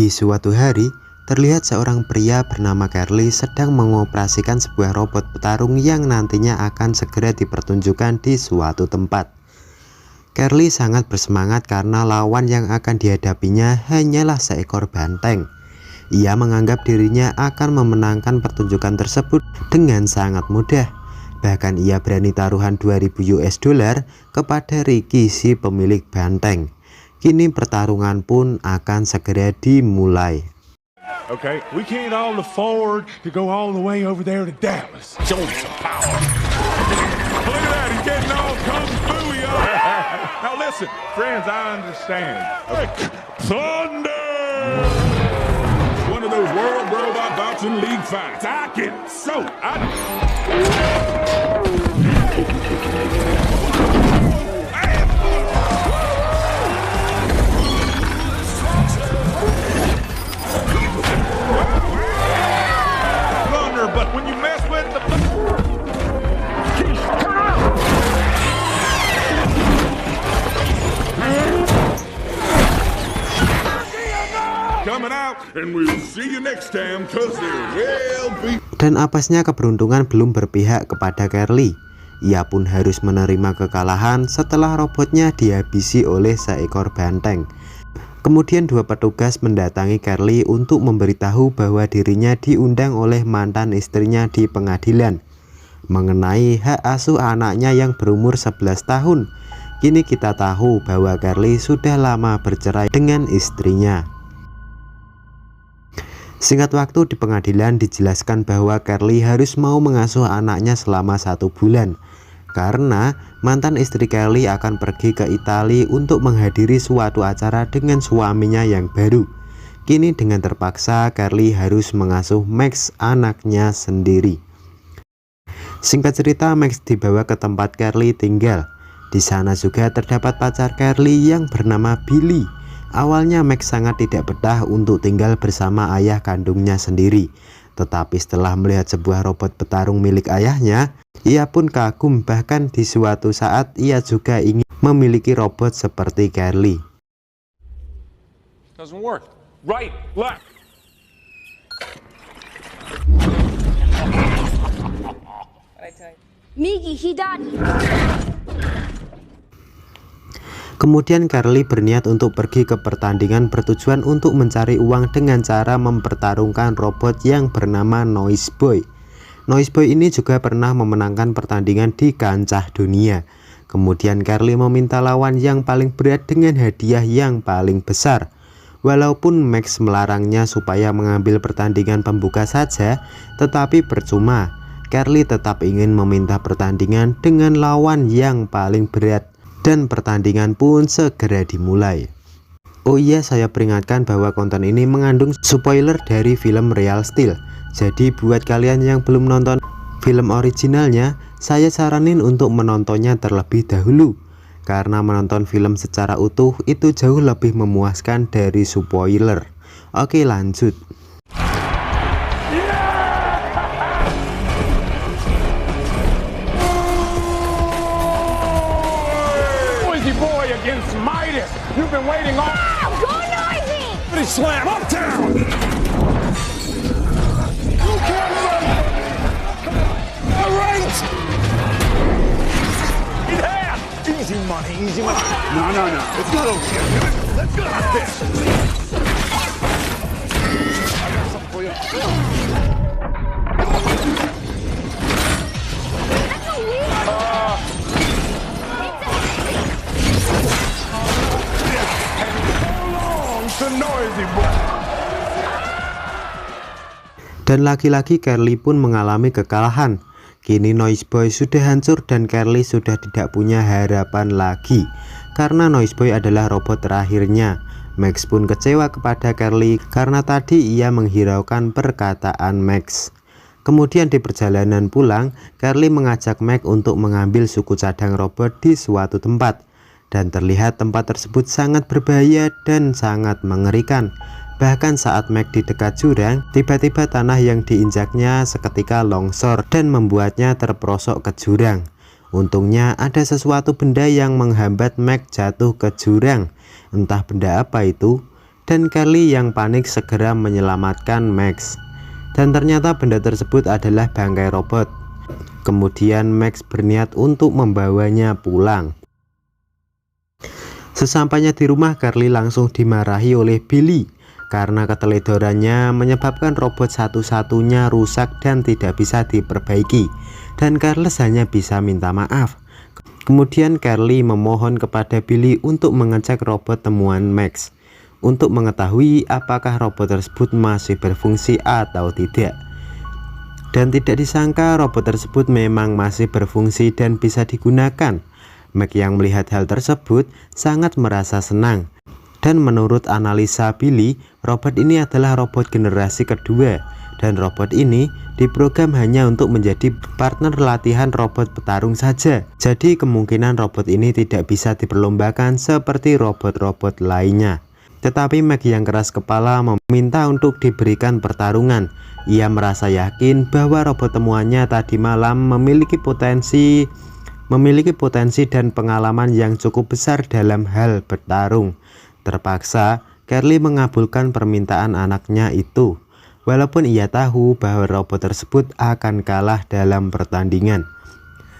Di suatu hari, terlihat seorang pria bernama Carly sedang mengoperasikan sebuah robot petarung yang nantinya akan segera dipertunjukkan di suatu tempat. Carly sangat bersemangat karena lawan yang akan dihadapinya hanyalah seekor banteng. Ia menganggap dirinya akan memenangkan pertunjukan tersebut dengan sangat mudah. Bahkan ia berani taruhan 2000 US dollar kepada Ricky, si pemilik banteng. Kini pertarungan pun akan segera dimulai. Okay, we can't all afford to go all the way over there to Dallas. Show him some power. Look at that, he's getting all kung fu, y'all. Now listen, friends, I understand. Okay. Thunder! One of those World Robot Boxing League fights. I get so... But when you mess with the coming out, and we'll see you next time, 'cause there will be. Dan apesnya keberuntungan belum berpihak kepada Carly. Ia pun harus menerima kekalahan setelah robotnya dihabisi oleh seekor banteng. Kemudian dua petugas mendatangi Carly untuk memberitahu bahwa dirinya diundang oleh mantan istrinya di pengadilan mengenai hak asuh anaknya yang berumur 11 tahun. Kini kita tahu bahwa Carly sudah lama bercerai dengan istrinya. Singkat waktu di pengadilan dijelaskan bahwa Carly harus mau mengasuh anaknya selama 1 bulan. Karena mantan istri Carly akan pergi ke Italia untuk menghadiri suatu acara dengan suaminya yang baru. Kini dengan terpaksa Carly harus mengasuh Max, anaknya sendiri. Singkat cerita, Max dibawa ke tempat Carly tinggal. Di sana juga terdapat pacar Carly yang bernama Billy. Awalnya Max sangat tidak betah untuk tinggal bersama ayah kandungnya sendiri. Tetapi setelah melihat sebuah robot petarung milik ayahnya, ia pun kagum. Bahkan di suatu saat ia juga ingin memiliki robot seperti Carly. Doesn't work. Right, left. Miggy, he died. Kemudian Carly berniat untuk pergi ke pertandingan bertujuan untuk mencari uang dengan cara mempertarungkan robot yang bernama Noise Boy. Noise Boy ini juga pernah memenangkan pertandingan di kancah dunia. Kemudian Carly meminta lawan yang paling berat dengan hadiah yang paling besar. Walaupun Max melarangnya supaya mengambil pertandingan pembuka saja, tetapi percuma. Carly tetap ingin meminta pertandingan dengan lawan yang paling berat. Dan pertandingan pun segera dimulai. Oh iya, saya peringatkan bahwa konten ini mengandung spoiler dari film Real Steel. Jadi buat kalian yang belum nonton film originalnya, saya saranin untuk menontonnya terlebih dahulu. Karena menonton film secara utuh itu jauh lebih memuaskan dari spoiler. Oke, lanjut. Against Midas. You've been waiting all... Go Noisy! Pretty slam uptown! You can't run! All right! In half! Easy money, easy money. No. It's not over yet. Let's go like this. I got something for you. Dan lagi-lagi Carly pun mengalami kekalahan. Kini Noise Boy sudah hancur dan Carly sudah tidak punya harapan lagi. Karena Noise Boy adalah robot terakhirnya. Max pun kecewa kepada Carly karena tadi ia menghiraukan perkataan Max. Kemudian di perjalanan pulang, Carly mengajak Max untuk mengambil suku cadang robot di suatu tempat. Dan terlihat tempat tersebut sangat berbahaya dan sangat mengerikan. Bahkan saat Max di dekat jurang, tiba-tiba tanah yang diinjaknya seketika longsor dan membuatnya terperosok ke jurang. Untungnya ada sesuatu benda yang menghambat Max jatuh ke jurang. Entah benda apa itu. dan Carly yang panik segera menyelamatkan Max. Dan ternyata benda tersebut adalah bangkai robot. Kemudian Max berniat untuk membawanya pulang. Sesampainya di rumah, Carly langsung dimarahi oleh Billy karena keteledorannya menyebabkan robot satu-satunya rusak dan tidak bisa diperbaiki, dan Carlos hanya bisa minta maaf. Kemudian Carly memohon kepada Billy untuk mengecek robot temuan Max untuk mengetahui apakah robot tersebut masih berfungsi atau tidak. Dan tidak disangka robot tersebut memang masih berfungsi dan bisa digunakan. Max yang melihat hal tersebut sangat merasa senang. Dan menurut analisa Billy, robot ini adalah robot generasi kedua, dan robot ini diprogram hanya untuk menjadi partner latihan robot petarung saja. Jadi kemungkinan robot ini tidak bisa diperlombakan seperti robot-robot lainnya. Tetapi Max yang keras kepala meminta untuk diberikan pertarungan. Ia merasa yakin bahwa robot temuannya tadi malam memiliki potensi dan pengalaman yang cukup besar dalam hal bertarung. Terpaksa, Carly mengabulkan permintaan anaknya itu, walaupun ia tahu bahwa robot tersebut akan kalah dalam pertandingan.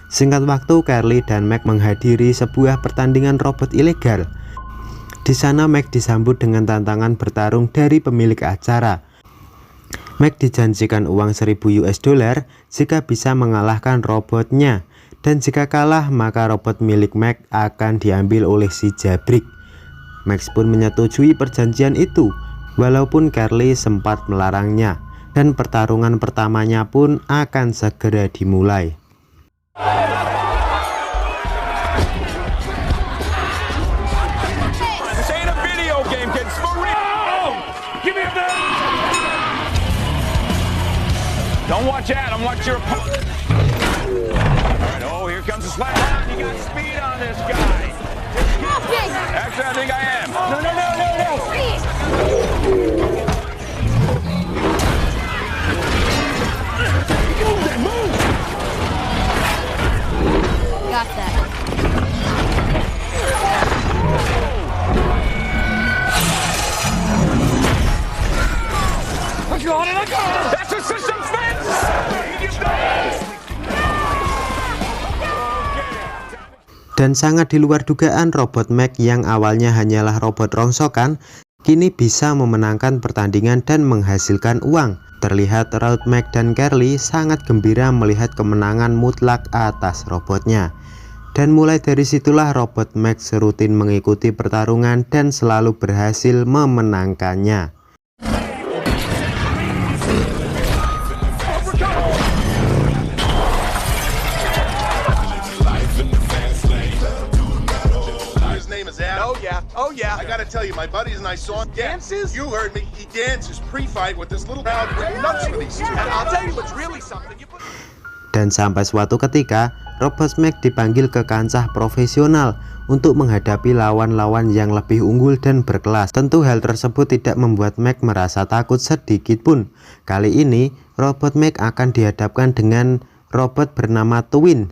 Singkat waktu, Carly dan Max menghadiri sebuah pertandingan robot ilegal. Di sana Max disambut dengan tantangan bertarung dari pemilik acara. Max dijanjikan uang $1.000 jika bisa mengalahkan robotnya, dan jika kalah maka robot milik Max akan diambil oleh si Jabrik. Max pun menyetujui perjanjian itu, walaupun Carly sempat melarangnya, dan pertarungan pertamanya pun akan segera dimulai. Don't watch Adam, watch your opponent. Alright, oh, here comes the slap. You got speed on this guy. Actually, I think I am. No. Move. Got that. I got it. That's a system fence. Dan sangat di luar dugaan, robot Max yang awalnya hanyalah robot rongsokan, kini bisa memenangkan pertandingan dan menghasilkan uang. Terlihat raut Max dan Carly sangat gembira melihat kemenangan mutlak atas robotnya. Dan mulai dari situlah robot Max rutin mengikuti pertarungan dan selalu berhasil memenangkannya. Oh yeah, I gotta tell you, my buddies and I saw him dances. You heard me. He dances pre-fight with this little crowd with nuts for these two. And I'll tell you what's really something. Dan sampai suatu ketika, robot Max dipanggil ke kancah profesional untuk menghadapi lawan-lawan yang lebih unggul dan berkelas. Tentu hal tersebut tidak membuat Max merasa takut sedikit pun. Kali ini, robot Max akan dihadapkan dengan robot bernama Twin,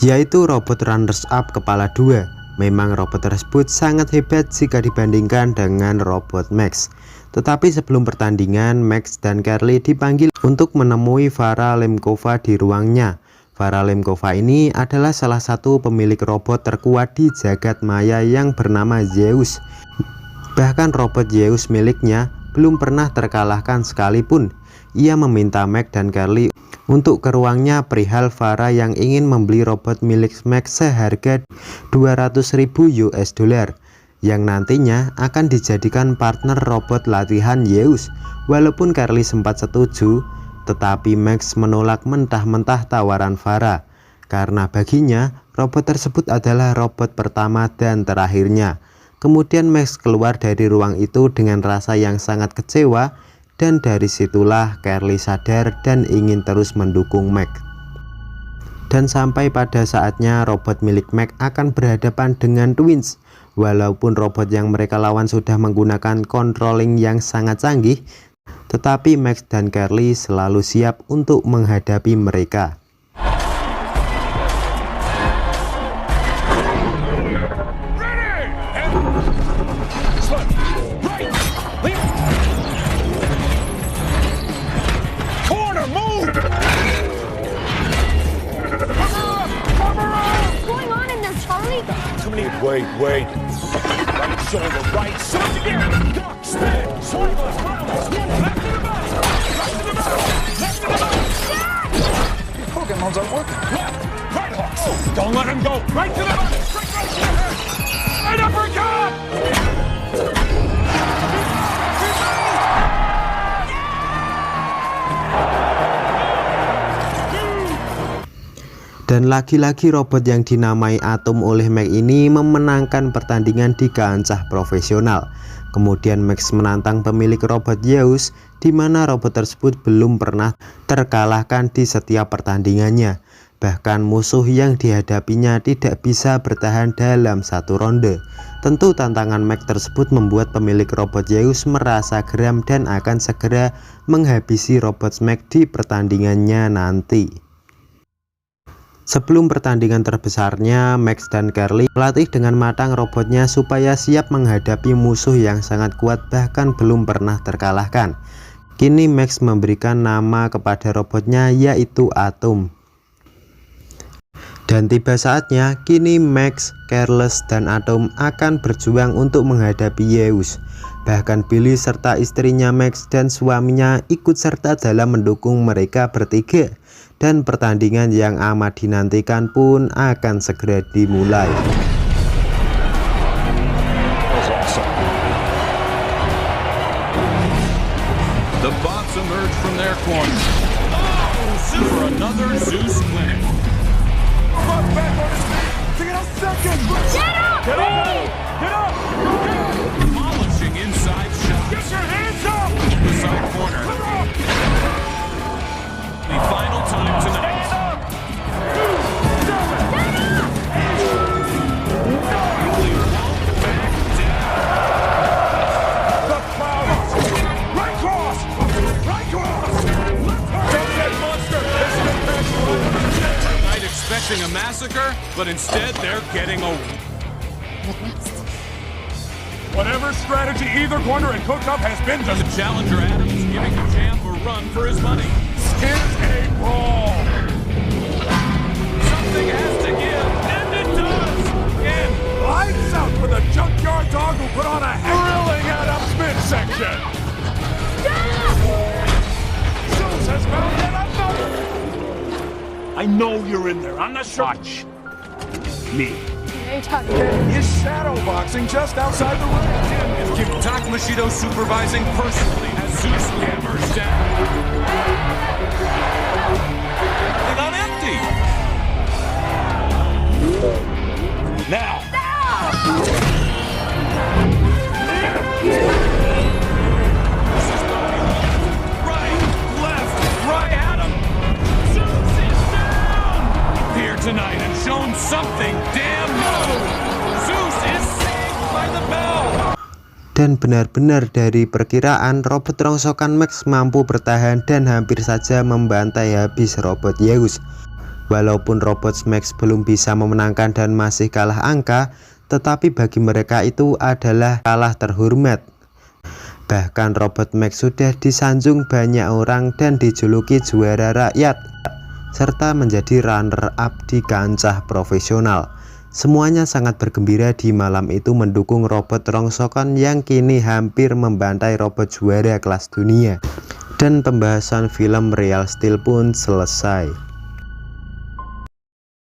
yaitu robot runners up kepala 2. Memang robot tersebut sangat hebat jika dibandingkan dengan robot Max. Tetapi sebelum pertandingan, Max dan Carly dipanggil untuk menemui Farah Lemkova di ruangnya. Farah Lemkova ini adalah salah satu pemilik robot terkuat di jagat maya yang bernama Zeus. Bahkan robot Zeus miliknya belum pernah terkalahkan sekalipun. Ia meminta Max dan Carly untuk ke ruangnya perihal Farah yang ingin membeli robot milik Max seharga $200.000 yang nantinya akan dijadikan partner robot latihan Zeus. Walaupun Carly sempat setuju, tetapi Max menolak mentah-mentah tawaran Farah karena baginya robot tersebut adalah robot pertama dan terakhirnya. Kemudian Max keluar dari ruang itu dengan rasa yang sangat kecewa. Dan dari situlah Carly sadar dan ingin terus mendukung Max. Dan sampai pada saatnya robot milik Max akan berhadapan dengan Twins. Walaupun robot yang mereka lawan sudah menggunakan controlling yang sangat canggih, tetapi Max dan Carly selalu siap untuk menghadapi mereka. Wait. Right shoulder, right. Switch again. Duck, spin, swivel, left to the body. Left to the body. Left to the body. Pokemon's aren't working. Left, right hooks. Don't let him go. Right to the body. Straight right. Right uppercut. Dan lagi-lagi robot yang dinamai Atom oleh Max ini memenangkan pertandingan di kancah profesional. Kemudian Max menantang pemilik robot Zeus, di mana robot tersebut belum pernah terkalahkan di setiap pertandingannya. Bahkan musuh yang dihadapinya tidak bisa bertahan dalam satu ronde. Tentu tantangan Max tersebut membuat pemilik robot Zeus merasa geram dan akan segera menghabisi robot Max di pertandingannya nanti. Sebelum pertandingan terbesarnya, Max dan Carly melatih dengan matang robotnya supaya siap menghadapi musuh yang sangat kuat bahkan belum pernah terkalahkan. Kini Max memberikan nama kepada robotnya yaitu Atom. Dan tiba saatnya, kini Max, Carlos, dan Atom akan berjuang untuk menghadapi Zeus. Bahkan Billy serta istrinya Max dan suaminya ikut serta dalam mendukung mereka bertiga. Dan pertandingan yang amat dinantikan pun akan segera dimulai. The bots emerge from their corner. Oh, for another Zeus win. Back on his feet. Take it a second. Get up! Get up! Get up! Demolishing inside shot. Get your hands up! The side corner. The final time tonight. Expecting a massacre, but instead they're getting a... Whatever strategy either corner had cooked up has been done. The challenger Adams giving the champ a run for his money. Here's a brawl. Something has to give, and it does. And lights out for the junkyard dog who put on a thrilling Adams midsection. Zeus has found yet another. I know you're in there. I'm not sure. Watch me. Hey, Tucker. Is shadowboxing just outside the ring? Is Kim Mashido supervising personally as Zeus hammers down? They're not empty. Now. Right, left, right, Adam. Zeus is down. Here tonight and shown something damn new. Zeus is saved by the bell. Dan benar-benar dari perkiraan, robot rongsokan Max mampu bertahan dan hampir saja membantai habis robot Zeus. Walaupun robot Max belum bisa memenangkan dan masih kalah angka, tetapi bagi mereka itu adalah kalah terhormat. Bahkan robot Max sudah disanjung banyak orang dan dijuluki juara rakyat, serta menjadi runner-up di kancah profesional. Semuanya sangat bergembira di malam itu mendukung robot rongsokan yang kini hampir membantai robot juara kelas dunia. Dan pembahasan film Real Steel pun selesai.